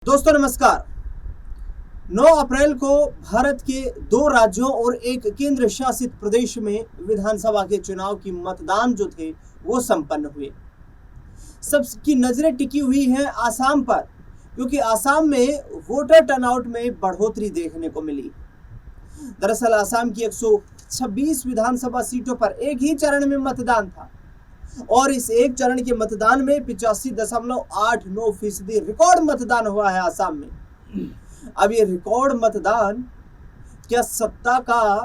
दोस्तों नमस्कार। 9 अप्रैल को भारत के 2 राज्यों और एक केंद्र शासित प्रदेश में विधानसभा के चुनाव की मतदान जो थे वो संपन्न हुए। सबकी नजरें टिकी हुई हैं आसाम पर, क्योंकि आसाम में वोटर टर्नआउट में बढ़ोतरी देखने को मिली। दरअसल आसाम की 126 विधानसभा सीटों पर एक ही चरण में मतदान था और इस एक चरण के मतदान में 85.89% रिकॉर्ड मतदान हुआ है आसाम में। अब ये रिकॉर्ड मतदान क्या सत्ता का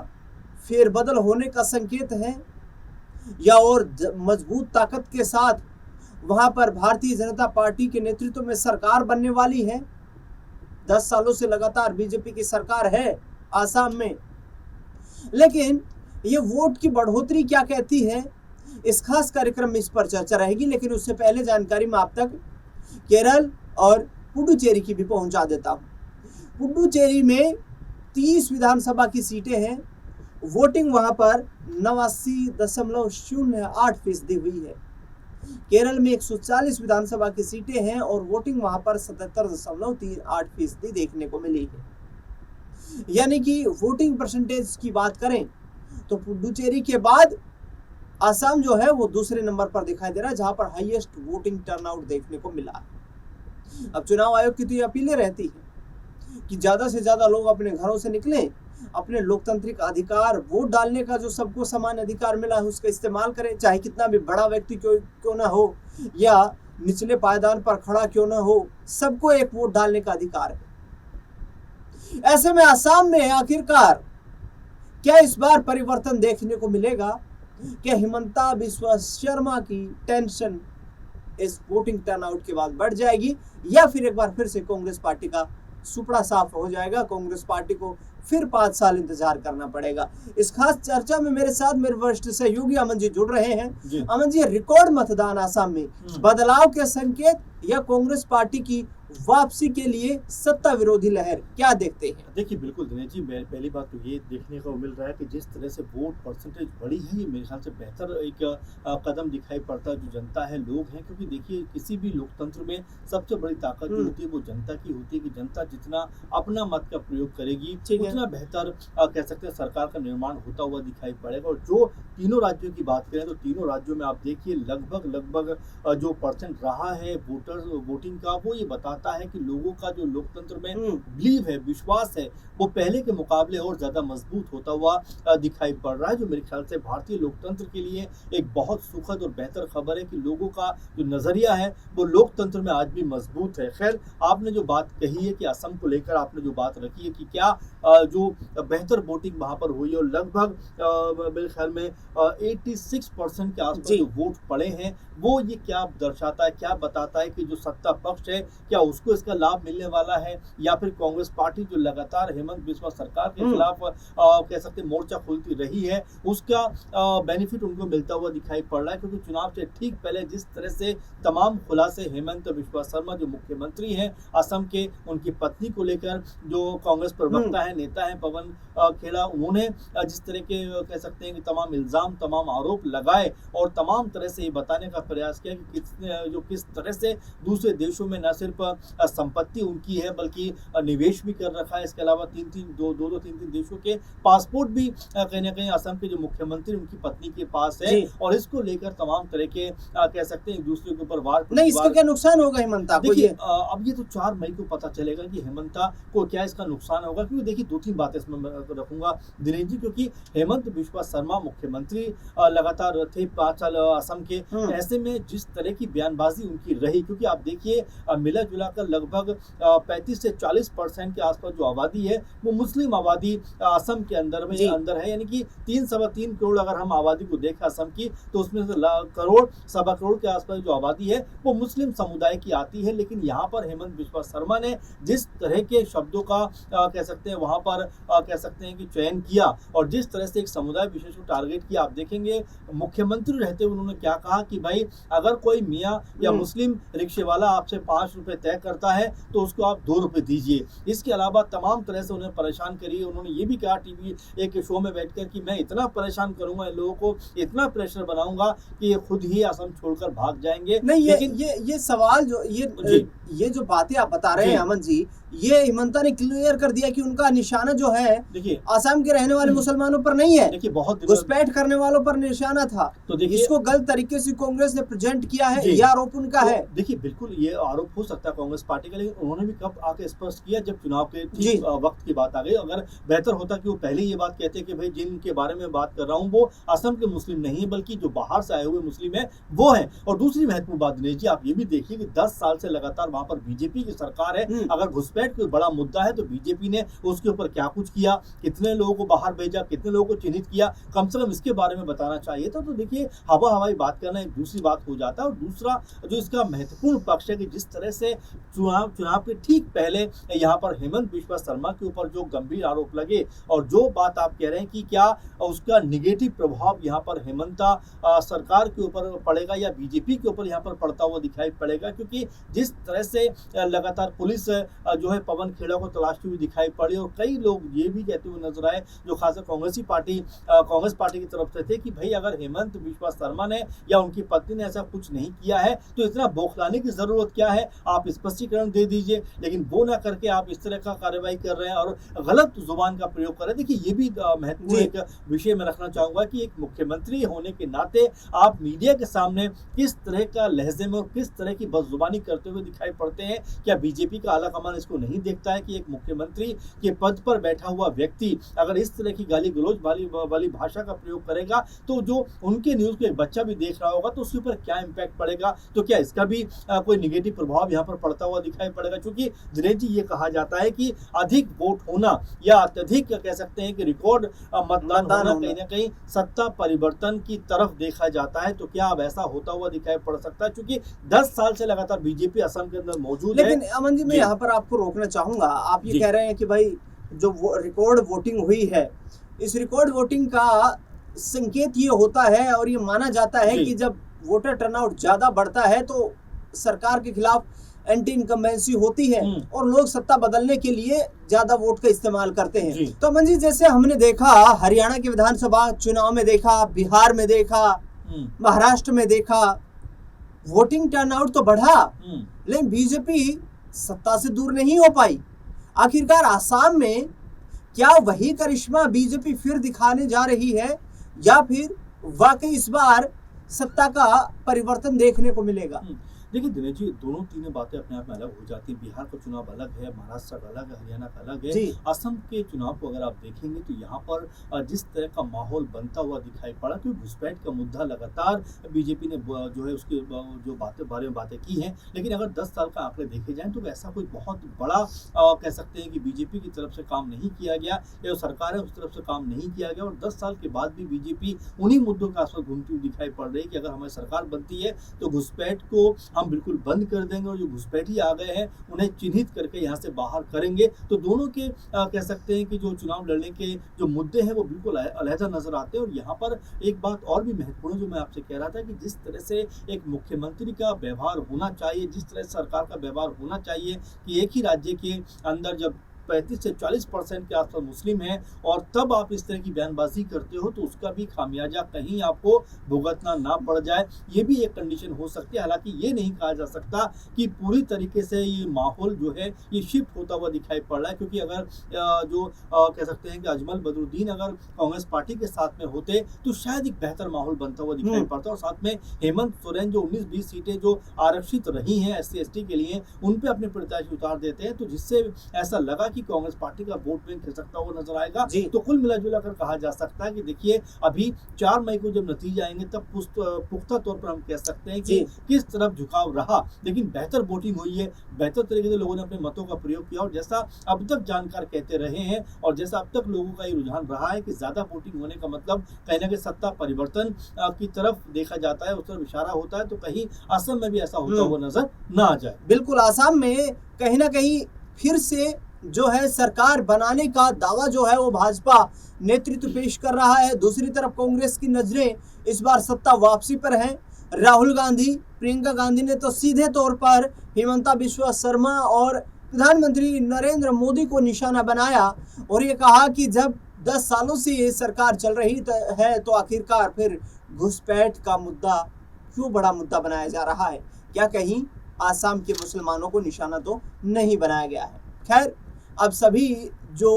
फेरबदल होने का संकेत है या और मजबूत ताकत के साथ वहां पर भारतीय जनता पार्टी के नेतृत्व में सरकार बनने वाली है? 10 सालों से लगातार बीजेपी की सरकार है आसाम में, लेकिन ये वोट की बढ़ोतरी क्या कहती है, इस खास कार्यक्रम में इस पर चर्चा रहेगी। लेकिन उससे पहले जानकारी मैं आप तक केरल और पुडुचेरी की भी पहुंचा देता हूं। पुडुचेरी में 30 विधानसभा की सीटें हैं। वोटिंग वहां पर 89.08% हुई है। केरल में 140 विधानसभा की सीटें हैं और वोटिंग वहां पर 77.38% देखने को मिली है। यानी कि वोटिंग परसेंटेज की बात करें तो पुडुचेरी के बाद आसाम जो है वो दूसरे नंबर पर दिखाई दे रहा है, जहां पर हाईएस्ट वोटिंग टर्नआउट देखने को मिला है। अब चुनाव आयोग की तो ये अपीलें रहती है कि ज्यादा से ज्यादा लोग अपने घरों से निकलें, अपने लोकतांत्रिक अधिकार वोट डालने का जो सबको समान अधिकार मिला है उसका इस्तेमाल करें, चाहे कितना भी बड़ा व्यक्ति क्यों ना हो या निचले पायदान पर खड़ा क्यों ना हो, सबको एक वोट डालने का अधिकार है। ऐसे में आसाम में आखिरकार क्या इस बार परिवर्तन देखने को मिलेगा? क्या हिमंता बिस्वा शर्मा की टेंशन इस वोटिंग टर्नआउट के बाद बढ़ जाएगी या फिर एक बार फिर से कांग्रेस पार्टी का सुपड़ा साफ हो जाएगा? कांग्रेस पार्टी को फिर 5 साल इंतजार करना पड़ेगा। इस खास चर्चा में मेरे साथ मेरे वरिष्ठ सहयोगी अमन जी जुड़ रहे हैं। अमन जी, रिकॉर्ड मतदान आसाम में बदलाव के संकेत या कांग्रेस पार्टी की वापसी के लिए सत्ता विरोधी लहर, क्या देखते हैं? देखिए, बिल्कुल दिनेश जी, पहली बात तो ये देखने को मिल रहा है कि जिस तरह से वोट परसेंटेज बढ़ी है, ये मेरे ख्याल से बेहतर एक कदम दिखाई पड़ता है। जो जनता है, लोग हैं, क्योंकि देखिए किसी भी लोकतंत्र में सबसे बड़ी ताकत जो होती है वो जनता की होती है कि जनता जितना अपना मत का प्रयोग करेगी उतना बेहतर कह सकते हैं सरकार का निर्माण होता हुआ दिखाई पड़ेगा। और जो तीनों राज्यों की बात करें तो तीनों राज्यों में आप देखिए लगभग जो परसेंट रहा है वोटिंग का, वो ये बताता है कि लोगों का जो लोकतंत्र में बिलीव है, विश्वास है, वो पहले के मुकाबले और ज्यादा मजबूत होता हुआ दिखाई पड़ रहा है। जो मेरे ख्याल से भारतीय लोकतंत्र के लिए एक बहुत सुखद और बेहतर खबर है कि लोगों का जो नजरिया है वो लोकतंत्र में आज भी मजबूत है। खैर, आपने जो बात कही है कि असम को लेकर आपने जो बात रखी है कि क्या जो बेहतर वोटिंग वहां पर हुई है और लगभग मेरे ख्याल में 86% के आसपास जो वोट पड़े हैं, वो ये क्या दर्शाता है, क्या बताता है कि जो सत्ता पक्ष है क्या उसको इसका लाभ मिलने वाला है या फिर कांग्रेस पार्टी जो लगातार हेमंत बिस्वा सरकार के खिलाफ कह सकते मोर्चा खोलती रही है उसका बेनिफिट उनको मिलता हुआ दिखाई पड़ रहा है। क्योंकि चुनाव से ठीक पहले जिस तरह से तमाम खुलासे हेमंत बिस्वा शर्मा जो मुख्यमंत्री हैं असम के, उनकी पत्नी को लेकर जो कांग्रेस प्रवक्ता है, नेता है पवन खेड़ा, उन्होंने जिस तरह के कह सकते हैं कि तमाम इल्जाम, तमाम आरोप लगाए और तमाम तरह से ये बताने का प्रयास किया कि किस तरह से दूसरे देशों में न सिर्फ संपत्ति उनकी है बल्कि निवेश भी कर रखा है। इसके अलावा तीन तीन देशों के पासपोर्ट भी कहीं ना कहीं असम के जो मुख्यमंत्री उनकी पत्नी के पास है और इसको लेकर तमाम तरह के कह सकते हैं दूसरे के ऊपर वार। नहीं, इसका क्या नुकसान होगा हेमंता को? देखिए, अब ये तो 4 मई को पता चलेगा कि हेमंता को क्या इसका नुकसान होगा। क्योंकि देखिए 2-3 बातें इसमें रखूंगा दिनेश जी, क्योंकि हेमंत बिस्वा शर्मा मुख्यमंत्री लगातार थे 5 साल असम के। ऐसे में जिस तरह की बयानबाजी उनकी रही, क्योंकि आप देखिए मिला जुला कर लगभग 35 से 40% के आसपास जो आबादी है वो मुस्लिम आबादी असम के अंदर है। यानी कि 3-3.25 करोड़ अगर हम आबादी को देखें असम की तो उसमें से 1.25 करोड़ के आसपास जो आबादी है वो मुस्लिम समुदाय की आती है। लेकिन यहाँ पर हेमंत बिस्वा शर्मा ने जिस तरह के शब्दों का कह सकते हैं वहां पर कह सकते हैं कि चयन किया और जिस तरह से एक समुदाय विशेष को टारगेट किया, आप देखेंगे मुख्यमंत्री रहते हुए उन्होंने क्या कहा कि भाई अगर कोई मियाँ या मुस्लिम रिक्शे वाला आपसे 5 रुपए तय तय करता है तो उसको आप 2 रुपए दीजिए। इसके अलावा तमाम तरह से उन्हें परेशान करिए। उन्होंने ये भी कहा टीवी एक शो में बैठकर कि मैं इतना परेशान करूँगा इन लोगों को, इतना प्रेशर बनाऊँगा कि ये खुद ही असम छोड़कर भाग जाएँगे। नहीं, लेकिन ये सवाल जो जी। ये जो बातें आप बता रहे जी। हैं अमन जी, ये हिमंता ने क्लियर कर दिया कि उनका निशाना जो है देखिए आसाम के रहने वाले मुसलमानों पर नहीं है, देखिए बहुत दिनों घुसपैठ करने वालों पर निशाना था। तो देखिए इसको गलत तरीके से कांग्रेस ने प्रेजेंट किया है, जी। यह आरोप उनका तो है। देखिए बिल्कुल ये आरोप हो सकता है कांग्रेस पार्टी का, लेकिन उन्होंने भी कब आके स्पष्ट किया जब चुनाव के जी। ठीक वक्त की बात आ गई। अगर बेहतर होता कि वो पहले ये बात कहते कि भाई जिनके बारे में बात कर रहा हूँ वो असम के मुस्लिम नहीं है बल्कि जो बाहर से आए हुए मुस्लिम है वो है। और दूसरी महत्वपूर्ण बात दिनेश जी, आप ये भी देखिए कि 10 साल से लगातार वहां पर बीजेपी की सरकार है। अगर घुसपैठ कोई बड़ा मुद्दा है तो बीजेपी ने उसके ऊपर क्या कुछ किया, कितने लोगों को बाहर भेजा, कितने लोगों को चिन्हित किया, कम से कम इसके बारे में बताना चाहिए था। तो देखिए हवाई बात करना एक दूसरी बात हो जाता है। और दूसरा जो इसका महत्वपूर्ण पक्ष है कि जिस तरह से चुनाव के ठीक पहले यहाँ पर हेमंत बिस्वा शर्मा के ऊपर जो गंभीर आरोप लगे और जो बात आप कह रहे हैं कि क्या उसका निगेटिव प्रभाव यहाँ पर हेमंता सरकार के ऊपर पड़ेगा या बीजेपी के ऊपर यहाँ पर पड़ता हुआ दिखाई पड़ेगा, क्योंकि जिस तरह से लगातार पुलिस जो है पवन खेड़ा को तलाशती हुई दिखाई पड़ी और कई लोग ये भी कहते हुए नजर आए जो खासकर कांग्रेस पार्टी की तरफ से थे कि भाई अगर हेमंत बिस्वा शर्मा ने या उनकी पत्नी ने ऐसा कुछ नहीं किया है तो इतना बौखलाने की जरूरत क्या है, आप स्पष्टीकरण दे दीजिए। लेकिन वो ना करके आप इस तरह का कार्रवाई कर रहे हैं और गलत जुबान का प्रयोग कर रहे हैं। देखिए ये भी महत्वपूर्ण एक विषय में रखना चाहूंगा कि एक मुख्यमंत्री होने के नाते आप मीडिया के सामने किस तरह का लहजे में और किस तरह की बदजुबानी करते हुए दिखाई पड़ते हैं। क्या बीजेपी का आला कमान इसको नहीं देखता है कि एक मुख्यमंत्री के पद पर बैठा हुआ व्यक्ति अगर इस तरह की गाली गलौज वाली भाषा का प्रयोग करेगा तो जो उनके न्यूज को एक बच्चा भी देख रहा होगा तो उसके ऊपर क्या इंपैक्ट पड़ेगा, तो क्या इसका भी कोई निगेटिव प्रभाव यहाँ पर पड़ता हुआ दिखाई पड़ेगा। क्योंकि दिनेश जी ये कहा जाता है कि अधिक वोट होना या अत्यधिक कह सकते हैं कि रिकॉर्ड मतदान होना कहीं ना कहीं सत्ता परिवर्तन की तरफ देखा जाता है। तो क्या अब ऐसा होता हुआ दिखाई पड़ सकता है, क्योंकि 10 साल से लगातार बीजेपी असम के अंदर मौजूद है। लेकिन अमन जी मैं यहाँ पर आपको रोकना चाहूंगा। आप ये कह रहे हैं कि भाई जो रिकॉर्ड वोटिंग हुई है, इस रिकॉर्ड वोटिंग का संकेत ये होता है और ये माना जाता है कि जब वोटर टर्नआउट ज्यादा बढ़ता है तो सरकार के खिलाफ एंटी इनकम्बेंसी होती है और लोग सत्ता बदलने के लिए ज्यादा वोट का इस्तेमाल करते हैं। तो अमन जी जैसे हमने देखा हरियाणा के विधानसभा चुनाव में देखा, बिहार में देखा, महाराष्ट्र में देखा, वोटिंग टर्नआउट तो बढ़ा लेकिन बीजेपी सत्ता से दूर नहीं हो पाई। आखिरकार आसाम में क्या वही करिश्मा बीजेपी फिर दिखाने जा रही है या फिर वाकई इस बार सत्ता का परिवर्तन देखने को मिलेगा? देखिए दिनेश जी दोनों तीनों बातें अपने आप में अलग हो जाती है। बिहार का चुनाव अलग है, महाराष्ट्र का अलग है, हरियाणा का अलग है। असम के चुनाव को अगर आप देखेंगे तो यहाँ पर जिस तरह का माहौल बनता हुआ दिखाई पड़ा, क्योंकि घुसपैठ का मुद्दा लगातार बीजेपी ने जो है उसकी जो बारे में बातें की हैं। लेकिन अगर 10 साल का आंकड़े देखे जाएं तो ऐसा कोई बहुत बड़ा कह सकते हैं कि बीजेपी की तरफ से काम नहीं किया गया या जो सरकार है उस तरफ से काम नहीं किया गया। और 10 साल के बाद भी बीजेपी उन्हीं मुद्दों के आसपास घूमती हुई दिखाई पड़ रही है कि अगर हमारी सरकार बनती है तो घुसपैठ को हम बिल्कुल बंद कर देंगे और जो घुसपैठी आ गए हैं उन्हें चिन्हित करके यहाँ से बाहर करेंगे। तो दोनों के कह सकते हैं कि जो चुनाव लड़ने के जो मुद्दे हैं वो बिल्कुल अलहदा नजर आते हैं। और यहाँ पर एक बात और भी महत्वपूर्ण जो मैं आपसे कह रहा था कि जिस तरह से एक मुख्यमंत्री का व्यवहार होना चाहिए, जिस तरह से सरकार का व्यवहार होना चाहिए कि एक ही राज्य के अंदर जब 35 से 40% के आसपास मुस्लिम हैं और तब आप इस तरह की बयानबाजी करते हो तो उसका भी खामियाजा कहीं आपको भुगतना ना पड़ जाए, ये भी एक कंडीशन हो सकती है। हालांकि ये नहीं कहा जा सकता कि पूरी तरीके से ये माहौल जो है ये शिफ्ट होता हुआ दिखाई पड़ रहा है, क्योंकि अगर जो कह सकते हैं कि अजमल बदरुद्दीन अगर कांग्रेस पार्टी के साथ में होते तो शायद एक बेहतर माहौल बनता हुआ दिखाई पड़ता। और साथ में हेमंत सोरेन जो 19-20 सीटें जो आरक्षित रही हैं SC/ST के लिए उन पे अपने प्रत्याशी उतार देते हैं, तो जिससे ऐसा लगा कि कांग्रेस पार्टी का वोट बैंक खिसकता हुआ नजर आएगा। तो कुल मिलाजुला कर कहा जा सकता है कि देखिए अभी 4 मई को जब नतीजे आएंगे तब पुख्ता तौर पर हम कह सकते हैं कि किस तरफ झुकाव रहा। लेकिन बेहतर वोटिंग हुई है, बेहतर तरीके से लोगों ने अपने मतों का प्रयोग किया और जैसा अब तक जानकार कहते रहे हैं और जैसा अब तक लोगों का ये रुझान रहा है कि ज्यादा वोटिंग होने का मतलब कहीं ना कहीं सत्ता परिवर्तन की तरफ देखा जाता है, उस तरफ इशारा होता है। तो कहीं असम में भी ऐसा होता हुआ नजर ना आ जाए। बिल्कुल असम में कहीं ना कहीं फिर से जो है सरकार बनाने का दावा जो है वो भाजपा नेतृत्व पेश कर रहा है। दूसरी तरफ कांग्रेस की नजरें इस बार सत्ता वापसी पर हैं। राहुल गांधी प्रियंका गांधी ने तो सीधे तौर पर हिमंता बिस्वा शर्मा और प्रधानमंत्री नरेंद्र मोदी को निशाना बनाया और ये कहा कि जब 10 सालों से ये सरकार चल रही है तो आखिरकार फिर घुसपैठ का मुद्दा क्यों बड़ा मुद्दा बनाया जा रहा है? क्या कहीं आसाम के मुसलमानों को निशाना तो नहीं बनाया गया है? खैर, अब सभी जो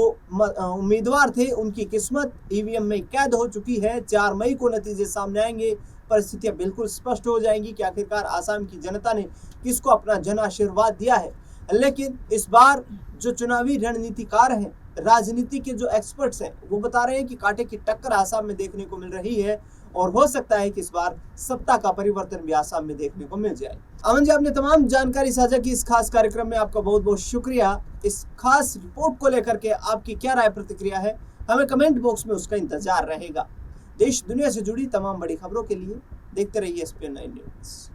उम्मीदवार थे उनकी किस्मत ईवीएम में कैद हो चुकी है। 4 मई को नतीजे सामने आएंगे, परिस्थितियां बिल्कुल स्पष्ट हो जाएंगी कि आखिरकार आसाम की जनता ने किसको अपना जन आशीर्वाद दिया है। लेकिन इस बार जो चुनावी रणनीतिकार हैं, राजनीति के जो एक्सपर्ट्स हैं, वो बता रहे हैं कि कांटे की टक्कर आसाम में देखने को मिल रही है और हो सकता है कि इस बार सत्ता का परिवर्तन भी आसाम में देखने को मिल जाए। अमन जी, आपने तमाम जानकारी साझा की इस खास कार्यक्रम में, आपका बहुत बहुत शुक्रिया। इस खास रिपोर्ट को लेकर के आपकी क्या राय प्रतिक्रिया है, हमें कमेंट बॉक्स में उसका इंतजार रहेगा। देश दुनिया से जुड़ी तमाम बड़ी खबरों के लिए देखते रहिए SPN9 न्यूज़।